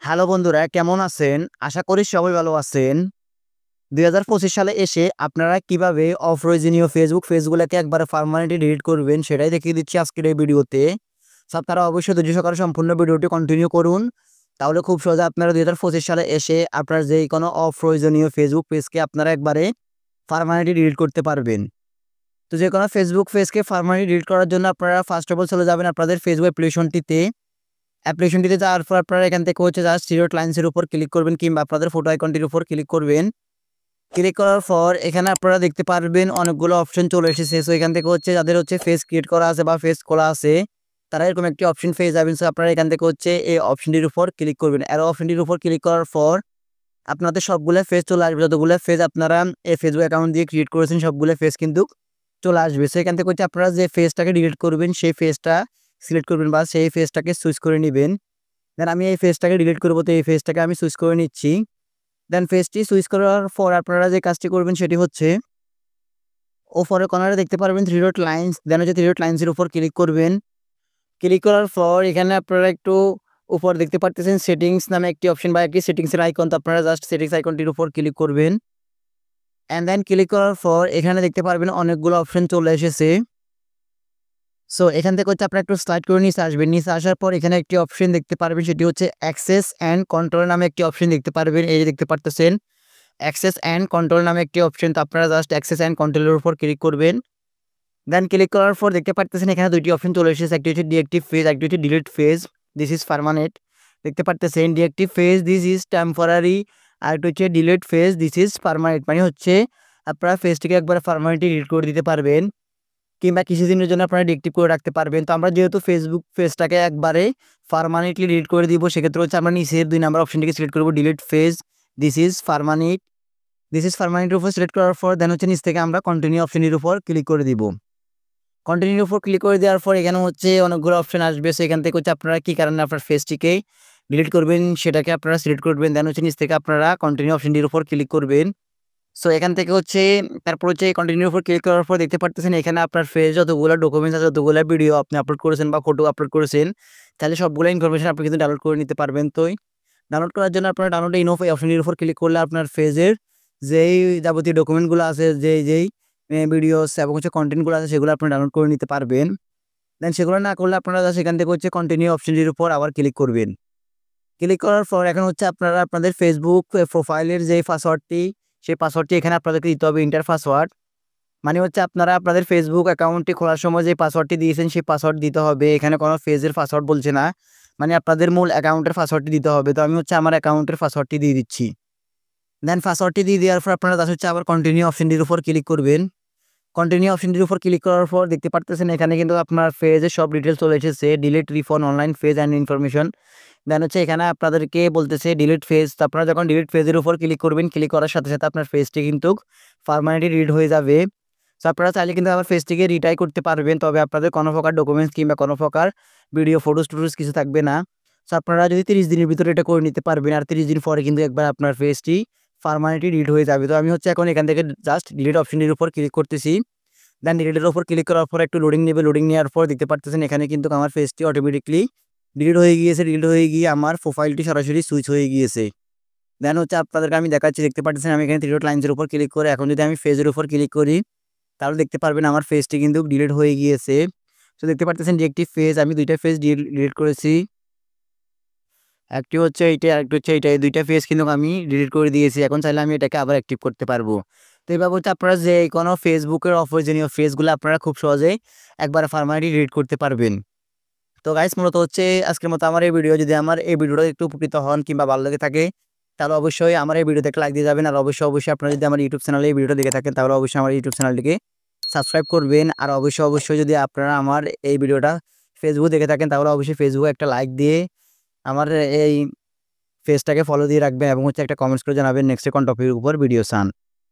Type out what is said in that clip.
Hello বন্ধুরা, কেমন আছেন? আশা করি সবাই ভালো আছেন। ২০২৫ সালে এসে আপনারা কিভাবে অপ্রয়োজনীয় ফেসবুক পেজগুলোকে একবারে পার্মানেন্টলি ডিলিট করবেন সেটাই দেখিয়ে দিচ্ছি আজকের এই ভিডিওতে। সো আপনারা অবশ্যই ধৈর্য সহকারে সম্পূর্ণ ভিডিওটি কন্টিনিউ করুন। তাহলে খুব সহজে আপনারা ২০২৫ সালে এসে আপনার যেই কোনো অপ্রয়োজনীয় ফেসবুক পেজকে আপনারা একবারে পার্মানেন্টলি ডিলিট করতে পারবেন। তো যেকোনো ফেসবুক পেজকে পার্মানেন্টলি ডিলিট করার জন্য আপনারা ফার্স্ট অফ অল চলে যাবেন আপনাদের ফেসবুক অ্যাপ্লিকেশনটিতে যাওয়ার পর আপনারা এখান থেকে জাস্ট 0 লাইন্সের উপর ক্লিক করবেন কিংবা আপনাদের ফটো আইকনটির উপর ক্লিক করবেন। ক্লিক করার পর এখানে আপনারা দেখতে পারবেন অনেকগুলো অপশন চলে এসেছে। সো এখান থেকে যাদের ফেস ক্রিয়েট করা আছে বা ফেস খোলা আছে তারা এরকম একটি অপশন পেয়ে যাবেন। সো আপনারা এখান থেকে এই অপশনটির উপর ক্লিক করবেন। অ্যারো অপশনটির উপর ক্লিক করার পর আপনাদের সবগুলো ফেস চলে আসবে। যতগুলো ফেস আপনারা এই ফেসবুক অ্যাকাউন্ট দিয়ে ক্রিয়েট করেছেন সবগুলো ফেস কিন্তু চলে আসবে। সো এখান থেকে আপনারা যে ফেসটাকে ডিলিট করবেন সেই ফেসটা সিলেক্ট করবেন বা সেই ফেসটাকে চুজ করে নেবেন। দেন আমি এই ফেসটাকে ডিলিট করব, তো এই ফেসটাকে আমি চুজ করে নিচ্ছি। দেন ফেসটি চুজ করার পর আপনারা যে কাজটি করবেন সেটি উপরের কর্নারে দেখতে পারবেন 3 ডট লাইনস, দেন 3 ডট লাইনসের উপর ক্লিক করবেন। ক্লিক করার পর এখানে আপনারা একটু উপর দেখতে পারতেছেন সেটিংস নামে একটি অপশন বা একটি সেটিংসের আইকন, তো আপনারা জাস্ট সেটিংস আইকনটির উপর ক্লিক করবেন। অ্যান্ড দেন ক্লিক করার পর এখানে দেখতে পারবেন অনেকগুলো অপশন চলে এসেছে। সো এখান থেকে আপনারা একটু স্লাইড করে নিচে আসবেন। নিচে আসার পর এখানে একটি অপশন দেখতে পারবেন, সেটি অ্যাক্সেস অ্যান্ড কন্ট্রোল নামে একটি অপশন দেখতে পারবেন। এই যে দেখতে পারতেছেন অ্যাক্সেস অ্যান্ড কন্ট্রোল নামে একটি অপশন, তো আপনারা জাস্ট অ্যাক্সেস অ্যান্ড কন্ট্রোলের উপর ক্লিক করবেন। দেন ক্লিক করার পর দেখতে পারতেছেন এখানে দুইটি অপশন চলে এসেছে, একটি ডিএক্টিভ ফেজ, একটি delete page. This is permanent. দেখতে পারতেছেন deactive page this is temporary, আর একটি delete page this is permanent. মানে আপনারা ফেজটিকে একবার পার্মানেন্টলি ডিলিট করে দিতে পারবেন কিংবা কিছুদিনের জন্য আপনারা ডিএক্টিভ করে রাখতে পারবেন। তো আমরা যেহেতু ফেসবুক পেজটাকে একবারে পার্মানেন্টলি ডিলিট করে দিব, সেক্ষেত্রে আমরা নিচের 2 নাম্বার অপশনটিকে সিলেক্ট করব, delete page this is permanent. This is পার্মানেন্টের উপর সিলেক্ট করার পর দেন নিচ থেকে আমরা কন্টিনিউ অপশনটির উপর ক্লিক করে দিব। কন্টিনিউর উপর ক্লিক করে দেওয়ার পর এখানে অনেকগুলো অপশন আসবে। সো এখান থেকে আপনারা কী কারণে আপনার ফেসটিকে ডিলিট করবেন সেটাকে আপনারা সিলেক্ট করবেন। দেন নিচ থেকে আপনারা কন্টিনিউ অপশনটির উপর ক্লিক করবেন। সো এখান থেকে তারপর কন্টিনিউর উপর ক্লিক করার পর দেখতে পারতেছেন এখানে আপনার ফেস যতগুলো ডকুমেন্টস আছে, যতগুলো ভিডিও আপনি আপলোড করেছেন বা ফটো আপলোড করেছেন, তাহলে সবগুলো ইনফরমেশন আপনি কিন্তু ডাউনলোড করে নিতে পারবেন। তো ডাউনলোড করার জন্য আপনারা ডাউনলোড ইন এই অপশনটির উপর ক্লিক করলে আপনার ফেজের যেই যাবতীয় ডকুমেন্টগুলো আছে, যেই ভিডিওস এবং কন্টেন্টগুলো আছে সেগুলো আপনি ডাউনলোড করে নিতে পারবেন। দেন সেগুলো না করলে আপনারা সেখান থেকে কন্টিনিউ অপশনটির উপর আবার ক্লিক করবেন। ক্লিক করার পর এখন আপনারা আপনাদের ফেসবুক প্রোফাইলের যে পাসওয়ার্ডটি, সেই পাসওয়ার্ডটি এখানে আপনাদেরকে দিতে হবে, ইন্টার পাসওয়ার্ড। মানে আপনারা আপনাদের ফেসবুক অ্যাকাউন্টটি খোলার সময় যে পাসওয়ার্ডটি দিয়েছেন সেই পাসওয়ার্ড দিতে হবে। এখানে কোনো পেজের পাসওয়ার্ড বলছে না, মানে আপনাদের মূল অ্যাকাউন্টের পাসওয়ার্ডটি দিতে হবে। তো আমি আমার অ্যাকাউন্টের পাসওয়ার্ডটি দিয়ে দিচ্ছি। দেন পাসওয়ার্ডটি দিয়ে দেওয়ার পর আপনারা আবার কন্টিনিউ অপশনটির উপর ক্লিক করবেন। কন্টিনিউ অপশনটির উপর ক্লিক করার পর দেখতে পারতেছেন এখানে কিন্তু আপনার পেজের সব ডিটেলস চলে এসেছে, delete refund online page and information. Then এখানে আপনাদেরকে বলতেছে ডিলিট পেজ। তো আপনারা যখন ডিলিট পেজের উপর ক্লিক করবেন, ক্লিক করার সাথে সাথে আপনার পেজটি কিন্তু পার্মানেন্টলি ডিলিট হয়ে যাবে। সো আপনারা চাইলে কিন্তু আমার পেজটিকে রিটাই করতে পারবেন, তবে আপনাদের কোনো প্রকার ডকুমেন্টস কিংবা কোনো প্রকার ভিডিও ফটোস কিছু থাকবে না। সো আপনারা যদি 30 দিনের ভিতরে এটা করে নিতে পারবেন, আর 30 দিন পরে কিন্তু একবার আপনার পেজটি পার্মানেন্টলি ডিলিট হয়ে যাবে। তো আমি এখন এখান থেকে জাস্ট ডিলিট অপশনটির উপর ক্লিক করতেছি। দেন ডিলিটের উপর ক্লিক করার পর একটু লোডিং নেবে। লোডিং নেওয়ার পর দেখতে পারতেছেন এখানে কিন্তু আমার পেজটি অটোমেটিকলি ডিলিট হয়ে গিয়েছে। ডিলিট হয়ে গিয়ে আমার প্রোফাইলটি সরাসরি সুইচ হয়ে গিয়েছে। দেন আপনাদেরকে আমি দেখাচ্ছি, দেখতে পাচ্ছেন আমি এখানে 3 ডট লাইনসের উপর ক্লিক করে এখন যদি আমি পেজের উপর ক্লিক করি, তাহলে দেখতে পারবেন আমার পেজটি কিন্তু ডিলিট হয়ে গিয়েছে। তো দেখতে পাচ্ছেন যে একটি পেজ, আমি 2টা পেজ ডিলিট করেছি। একটি এইটা, আরেকটি এইটা, এই 2টা পেজ কিন্তু আমি ডিলিট করে দিয়েছি। এখন চাইলে আমি এটাকে আবার অ্যাক্টিভ করতে পারবো। তো এইভাবে আপনারা যে কোনো ফেসবুকের অপ্রয়োজনীয় পেজগুলো আপনারা খুব সহজেই একবার পার্মানেন্টলি ডিলিট করতে পারবেন। তো গাইস মূলত আজকের মতো আমার এই ভিডিও, যদি আমার এই ভিডিওটা একটু উপকৃত হন কিংবা ভালো লেগে থাকে, তাহলে অবশ্যই আমার এই ভিডিওতে একটা লাইক দিয়ে যাবেন। আর অবশ্যই আপনারা যদি আমার ইউটিউব চ্যানেলে এই ভিডিওটা দেখে থাকেন, তাহলে অবশ্যই আমার ইউটিউব চ্যানেলটিকে সাবস্ক্রাইব করবেন। আর অবশ্যই যদি আপনারা আমার এই ভিডিওটা ফেসবুক দেখে থাকেন, তাহলে অবশ্যই ফেসবুকে একটা লাইক দিয়ে আমার এই পেজটাকে ফলো দিয়ে রাখবেন এবং একটা কমেন্টস করে জানাবেন নেক্সট কোন টপিকের উপর ভিডিও চান।